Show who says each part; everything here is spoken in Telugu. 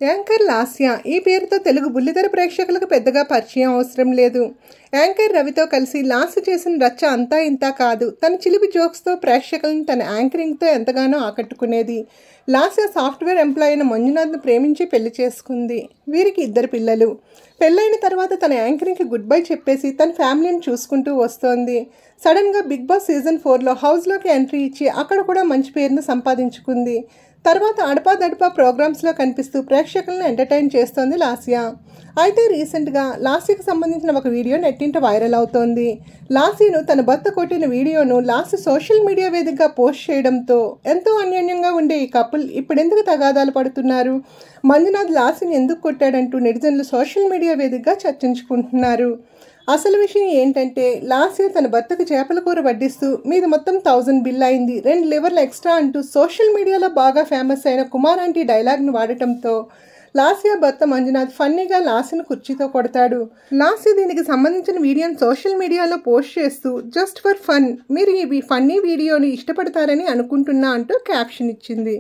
Speaker 1: యాంకర్ లాస్య ఈ పేరుతో తెలుగు బుల్లితెర ప్రేక్షకులకు పెద్దగా పరిచయం అవసరం లేదు. యాంకర్ రవితో కలిసి లాస్య చేసిన రచ్చ అంతా ఇంతా కాదు. తన చిలిపి జోక్స్తో ప్రేక్షకులను తన యాంకరింగ్తో ఎంతగానో ఆకట్టుకునేది. లాస్య సాఫ్ట్వేర్ ఎంప్లాయ్ అయిన మంజునాథ్ను ప్రేమించి పెళ్లి చేసుకుంది. వీరికి 2 పిల్లలు. పెళ్ళైన తర్వాత తన యాంకరింగ్కి గుడ్ బై చెప్పేసి తన ఫ్యామిలీని చూసుకుంటూ వస్తోంది. సడన్గా బిగ్ బాస్ సీజన్ 4లో హౌస్లోకి ఎంట్రీ ఇచ్చి అక్కడ కూడా మంచి పేరును సంపాదించుకుంది. తర్వాత అడపాదడపా ప్రోగ్రామ్స్లో కనిపిస్తూ ప్రేక్షకులను ఎంటర్టైన్ చేస్తోంది లాస్య. అయితే రీసెంట్గా లాస్యకు సంబంధించిన ఒక వీడియో నెట్టింట వైరల్ అవుతోంది. లాస్యను తన భర్త కొట్టిన వీడియోను లాస్య సోషల్ మీడియా వేదికగా పోస్ట్ చేయడంతో ఎంతో అన్యోన్యంగా ఉండే ఈ కపుల్ ఇప్పుడెందుకు తగాదాలు పడుతున్నారు, మంజునాథ్ లాస్యను ఎందుకు కొట్టాడంటూ నెటిజన్లు సోషల్ మీడియా వేదికగా చర్చించుకుంటున్నారు. అసలు విషయం ఏంటంటే లాస్య తన భర్తకు చేపల కూర వడ్డిస్తూ మీది మొత్తం 1000 బిల్ అయింది, 2 లివర్లు ఎక్స్ట్రా అంటూ సోషల్ మీడియాలో బాగా ఫేమస్ అయిన కుమార్ ఆంటీ డైలాగ్ను వాడటంతో లాస్య భర్త మంజునాథ్ ఫన్నీగా లాస్యను కుర్చీతో కొడతాడు. లాస్య దీనికి సంబంధించిన వీడియోను సోషల్ మీడియాలో పోస్ట్ చేస్తూ జస్ట్ ఫర్ ఫన్, మీరు ఈ ఫన్నీ వీడియోని ఇష్టపడతారని అనుకుంటున్నా అంటూ క్యాప్షన్ ఇచ్చింది.